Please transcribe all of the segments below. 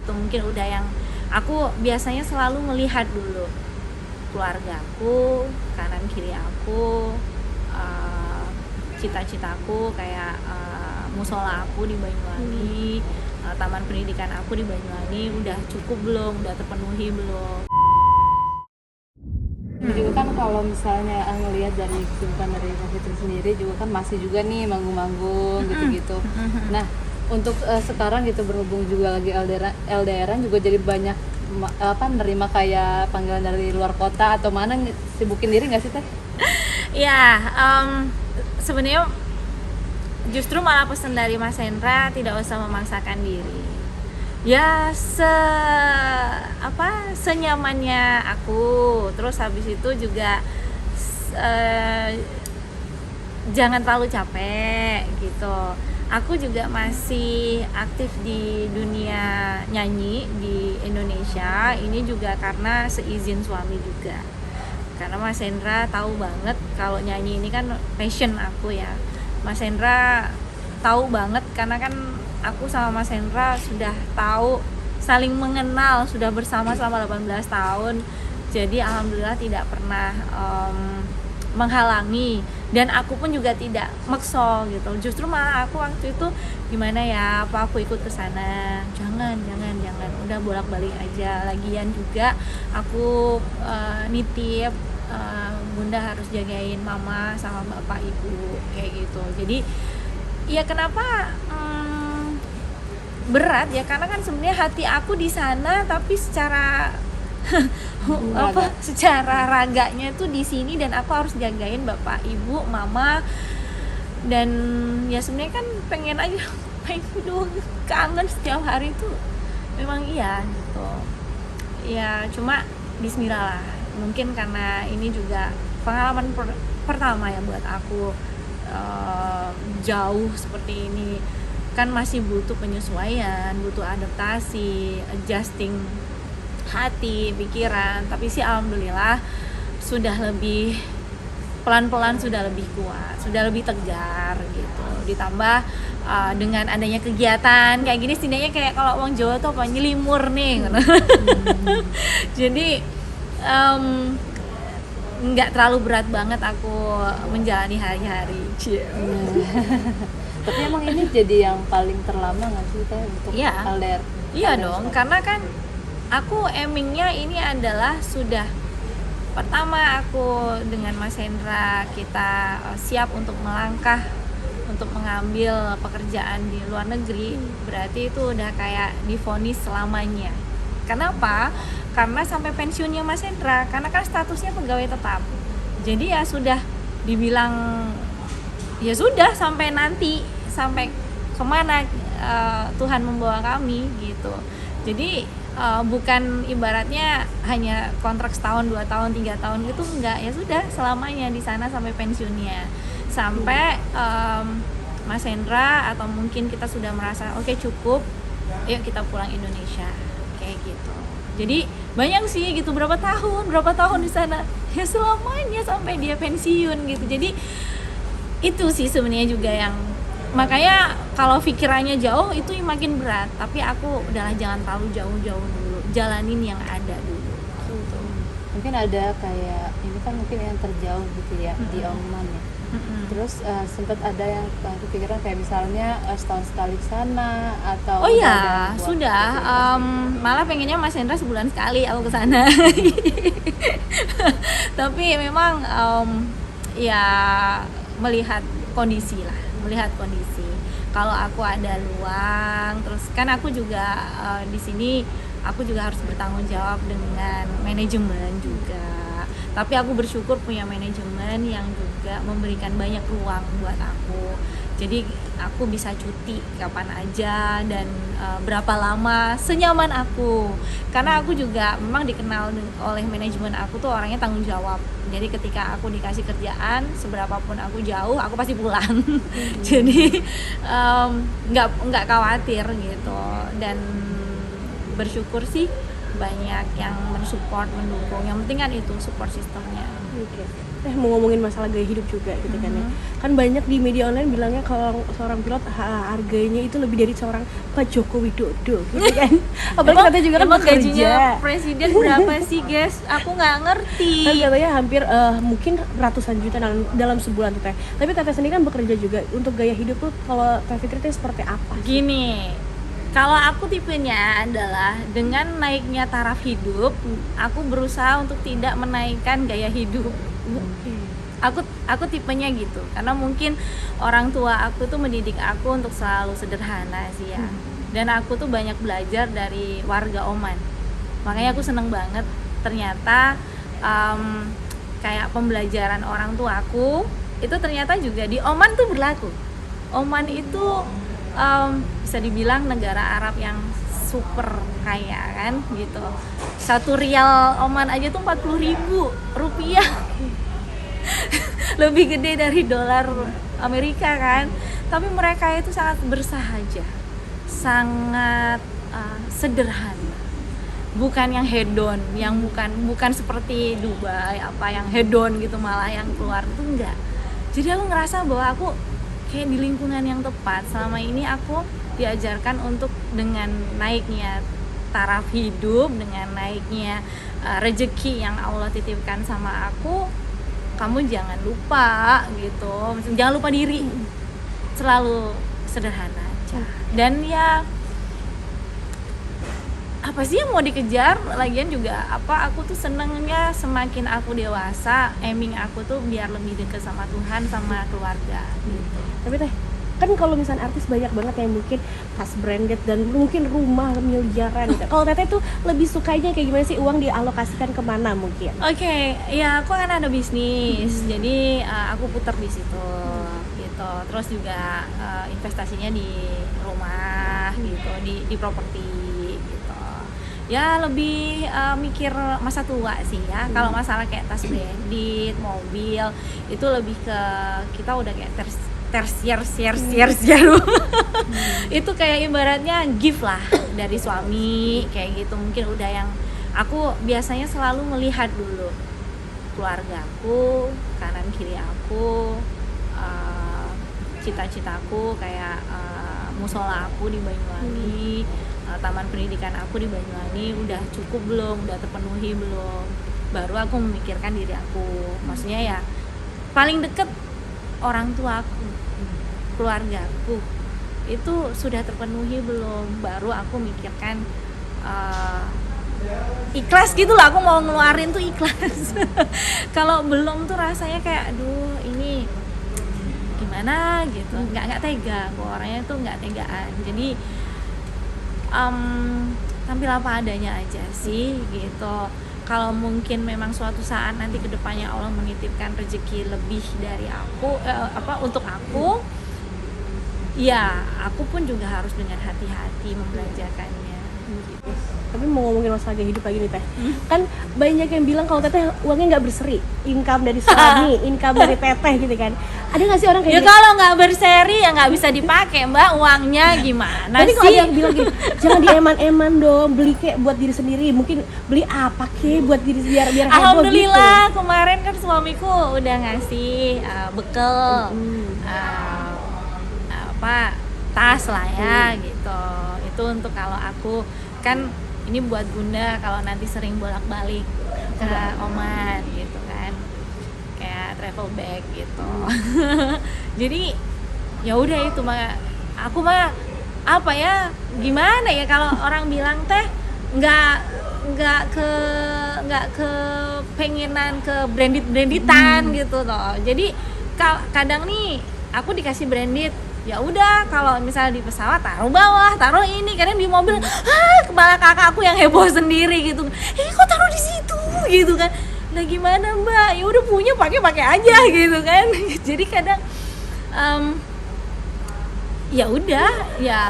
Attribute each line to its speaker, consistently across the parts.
Speaker 1: gitu. Mungkin udah yang aku biasanya selalu melihat dulu keluargaku, kanan kiri aku, cita-citaku kayak musola aku di Banyuwangi, taman pendidikan aku di Banyuwangi udah cukup belum, udah terpenuhi belum.
Speaker 2: Juga kan kalau misalnya ngelihat dari kesibukan dari Kak Fitri sendiri juga kan masih juga nih manggung-manggung gitu-gitu. Nah untuk sekarang gitu berhubung juga lagi LDRan juga jadi banyak nerima kayak panggilan dari luar kota atau mana, sibukin diri nggak sih Teh?
Speaker 1: Ya, sebenarnya justru malah pesan dari Mas Hendra tidak usah memaksakan diri. Ya senyamannya aku. Terus habis itu juga jangan terlalu capek gitu. Aku juga masih aktif di dunia nyanyi di Indonesia. Ini juga karena seizin suami juga. Karena Mas Hendra tahu banget kalau nyanyi ini kan passion aku ya. Mas Hendra tahu banget karena kan aku sama Mas Hendra sudah tahu, saling mengenal, sudah bersama selama 18 tahun. Jadi alhamdulillah tidak pernah menghalangi, dan aku pun juga tidak maksa gitu. Justru malah aku waktu itu gimana ya, apa aku ikut ke sana? Jangan, udah bolak-balik aja. Lagian juga aku nitip Bunda harus jagain mama sama bapak ibu kayak gitu. Jadi ya kenapa berat ya, karena kan sebenarnya hati aku di sana tapi secara secara raganya itu di sini, dan aku harus jagain bapak ibu mama. Dan ya sebenarnya kan pengen kangen setiap hari itu memang iya gitu ya. Cuma bismillah lah, mungkin karena ini juga pengalaman pertama ya buat aku, jauh seperti ini kan masih butuh penyesuaian, butuh adaptasi, adjusting hati, pikiran. Tapi sih alhamdulillah sudah lebih pelan-pelan, sudah lebih kuat, sudah lebih tegar gitu. Ditambah dengan adanya kegiatan kayak gini, setidaknya kayak kalau orang Jawa tuh apa, nyelimur nih gitu. Jadi nggak terlalu berat banget aku menjalani hari-hari.
Speaker 2: Tapi emang ini jadi yang paling terlama nggak sih Teh untuk LDR?
Speaker 1: Iya dong, karena kan aku aimingnya ini adalah sudah pertama aku dengan Mas Hendra kita siap untuk melangkah, untuk mengambil pekerjaan di luar negeri. Berarti itu udah kayak divonis selamanya. Kenapa? Karena sampai pensiunnya Mas Hendra, karena kan statusnya pegawai tetap. Jadi ya sudah dibilang ya sudah sampai nanti, sampai kemana Tuhan membawa kami gitu. Jadi bukan ibaratnya hanya kontrak setahun, 2 tahun, 3 tahun gitu, enggak, ya sudah selamanya di sana sampai pensiunnya. Sampai Mas Hendra atau mungkin kita sudah merasa oke, cukup, yuk kita pulang Indonesia kayak gitu. Jadi banyak sih gitu, berapa tahun di sana, ya selamanya sampai dia pensiun gitu. Jadi itu sih sebenarnya juga yang makanya kalau pikirannya jauh itu makin berat. Tapi aku udahlah, jangan terlalu jauh-jauh dulu, jalanin yang ada dulu gitu.
Speaker 2: Mungkin ada kayak ini kan mungkin yang terjauh gitu ya, di Oman ya. Terus sempat ada yang kepikiran kayak misalnya setahun sekali ke sana atau
Speaker 1: sudah malah pengennya Mas Hendra sebulan sekali aku ke sana. Tapi memang ya melihat kondisi. Kalau aku ada luang, terus kan aku juga di sini aku juga harus bertanggung jawab dengan manajemen juga. Tapi aku bersyukur punya manajemen yang juga memberikan banyak ruang buat aku. Jadi aku bisa cuti kapan aja dan berapa lama senyaman aku. Karena aku juga memang dikenal oleh manajemen aku tuh orangnya tanggung jawab. Jadi ketika aku dikasih kerjaan, seberapapun aku jauh, aku pasti pulang. Jadi nggak khawatir gitu. Dan bersyukur sih banyak yang mensupport, mendukung. Yang penting kan itu support sistemnya.
Speaker 3: Oke. Mau ngomongin masalah gaya hidup juga gitu kan ya. Kan banyak di media online bilangnya kalau seorang pilot harganya itu lebih dari seorang Pak Joko Widodo gitu kan. Apalagi katanya juga kan
Speaker 1: emang
Speaker 3: bekerja.
Speaker 1: gajinya presiden berapa sih guys? Aku nggak ngerti.
Speaker 3: Kan katanya hampir mungkin ratusan juta dalam sebulan tuh Teh. Tapi Teteh sendiri kan bekerja juga. Untuk gaya hidup tuh kalau Teh Fitri tuh seperti apa?
Speaker 1: Gini, kalau aku tipenya adalah dengan naiknya taraf hidup, aku berusaha untuk tidak menaikkan gaya hidup. Aku tipenya gitu, karena mungkin orang tua aku tuh mendidik aku untuk selalu sederhana sih ya. Dan aku tuh banyak belajar dari warga Oman. Makanya aku seneng banget ternyata kayak pembelajaran orang tua aku itu ternyata juga di Oman tuh berlaku. Oman itu bisa dibilang negara Arab yang super kaya kan gitu. 1 rial Oman aja tuh 40.000 rupiah. Lebih gede dari dolar Amerika kan. Tapi mereka itu sangat bersahaja, sangat sederhana. Bukan yang hedon, yang bukan seperti Dubai apa yang hedon gitu, malah yang keluar itu enggak. Jadi aku ngerasa bahwa aku kayak di lingkungan yang tepat. Selama ini aku diajarkan untuk dengan naiknya taraf hidup, dengan naiknya rezeki yang Allah titipkan sama aku, kamu jangan lupa gitu, jangan lupa diri, selalu sederhana aja. Dan ya apa sih yang mau dikejar, lagian juga aku tuh senengnya semakin aku dewasa, aiming aku tuh biar lebih dekat sama Tuhan, sama keluarga gitu.
Speaker 3: Tapi Teh, kan kalau misalnya artis banyak banget yang mungkin tas branded dan mungkin rumah miliaran gitu. Kalau Teteh tuh lebih sukanya kayak gimana sih, uang dialokasikan kemana mungkin?
Speaker 1: Oke, ya aku kan ada bisnis, jadi aku putar di situ gitu. Terus juga investasinya di rumah gitu, di properti gitu. Ya lebih mikir masa tua sih ya. Kalau masalah kayak tas branded, mobil itu lebih ke kita udah kayak tersier itu kayak ibaratnya gift lah dari suami kayak gitu. Mungkin udah yang aku biasanya selalu melihat dulu keluargaku, kanan kiri aku, cita-citaku kayak musola aku di Banyuwangi, taman pendidikan aku di Banyuwangi udah cukup belum, udah terpenuhi belum, baru aku memikirkan diri aku. Maksudnya ya paling deket orang tua aku, keluargaku itu sudah terpenuhi belum, baru aku mikirkan ikhlas gitu lah, aku mau ngeluarin tuh ikhlas. Kalau belum tuh rasanya kayak aduh ini gimana gitu, nggak tega, aku orangnya tuh nggak tegaan. Jadi tampil apa adanya aja sih gitu. Kalau mungkin memang suatu saat nanti kedepannya Allah menitipkan rezeki lebih dari aku untuk aku, ya aku pun juga harus dengan hati-hati membelanjakannya gitu.
Speaker 3: Tapi mau ngomongin masalah gaya hidup lagi nih Teh, kan banyak yang bilang kalau Teteh uangnya nggak berseri, income dari suami, income dari Teteh gitu kan. Ada nggak sih orang kayak
Speaker 1: ya kalau nggak berseri ya nggak bisa dipakai mbak, uangnya gimana
Speaker 3: tapi
Speaker 1: sih?
Speaker 3: kalau ada yang bilang gini, jangan dieman-eman dong, beli kayak buat diri sendiri, mungkin beli apa kek buat diri biar heboh gitu.
Speaker 1: Alhamdulillah kemarin kan suamiku udah ngasih bekal tas lah ya gitu. Itu untuk kalau aku kan ini buat Bunda kalau nanti sering bolak-balik ke Oman gitu kan, kayak travel bag gitu. Jadi ya udah itu mah aku mah apa ya, gimana ya kalau orang bilang Teh nggak ke pengenan ke branditan gitu loh. Jadi kadang nih aku dikasih branded, ya udah kalau misalnya di pesawat taruh bawah, taruh ini, kadang di mobil kepala kakak aku yang heboh sendiri gitu, kok taruh di situ gitu kan. Nah gimana mbak, ya udah punya pakai aja gitu kan. Jadi kadang ya udah ya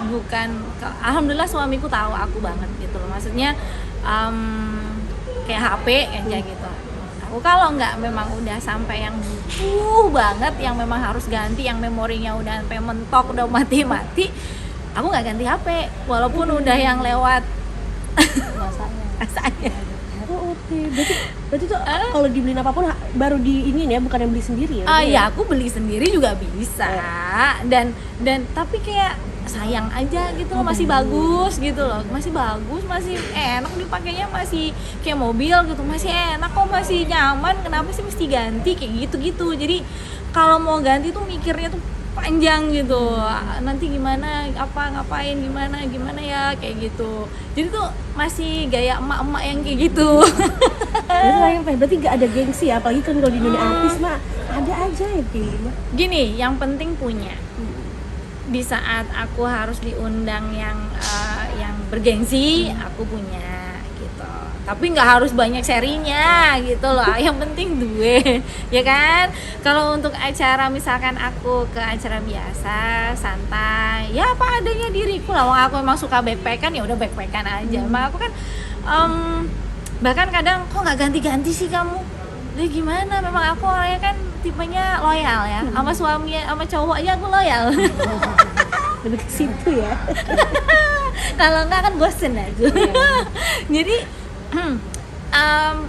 Speaker 1: bukan, alhamdulillah suamiku tahu aku banget gitu loh. Maksudnya kayak HP aja gitu. Aku kalau nggak memang udah sampai yang butuh banget, yang memang harus ganti, yang memorinya udah sampai mentok, udah mati, aku nggak ganti HP walaupun udah yang lewat masanya.
Speaker 3: Oh, oke. Berarti tuh kalau dibeliin apapun baru di ini ya, bukan yang beli sendiri ya?
Speaker 1: Ya aku beli sendiri juga bisa. Dan tapi kayak sayang aja gitu loh, masih bagus gitu loh, masih bagus, masih enak dipakainya, masih kayak mobil gitu, masih enak kok, masih nyaman, kenapa sih mesti ganti kayak gitu. Jadi kalau mau ganti tuh mikirnya tuh panjang gitu, nanti gimana, ngapain, gimana ya, kayak gitu. Jadi tuh masih gaya emak-emak yang kayak gitu.
Speaker 3: Berarti nggak ada gengsi ya, apalagi kan kalau di dunia artis mah ada aja ya kayak gitu.
Speaker 1: Gini, yang penting punya. Di saat aku harus diundang yang bergengsi, aku punya gitu. Tapi nggak harus banyak serinya gitu loh. Yang penting duit, ya kan? Kalau untuk acara, misalkan aku ke acara biasa, santai, ya apa adanya diriku lah. Wong aku emang suka backpackan, ya udah backpackan aja. Emang aku kan bahkan kadang kok nggak ganti-ganti sih kamu? Jadi gimana? Memang aku orangnya kan tipenya loyal ya, sama suami, sama cowoknya aku loyal.
Speaker 3: Lebih ke situ ya.
Speaker 1: Kalau enggak kan bosen aja. Jadi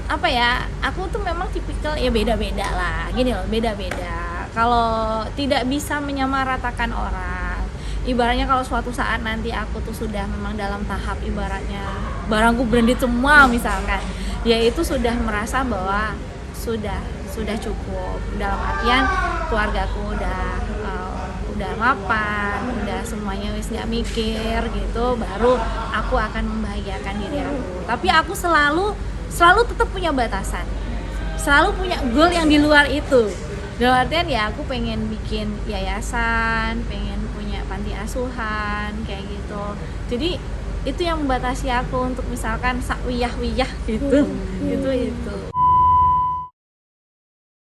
Speaker 1: apa ya, aku tuh memang tipikal ya beda-beda lah, gini loh, beda-beda. Kalau tidak bisa menyamaratakan orang, ibaratnya kalau suatu saat nanti aku tuh sudah memang dalam tahap ibaratnya barangku branded semua misalkan, ya itu sudah merasa bahwa sudah cukup, dalam artian keluargaku udah mapan, udah semuanya wis nggak mikir gitu, baru aku akan membahagiakan diri aku. Tapi aku selalu tetap punya batasan, selalu punya goal yang di luar itu. Dalam artian ya aku pengen bikin yayasan, pengen punya panti asuhan kayak gitu. Jadi itu yang membatasi aku untuk misalkan sak wiyah gitu. Itu.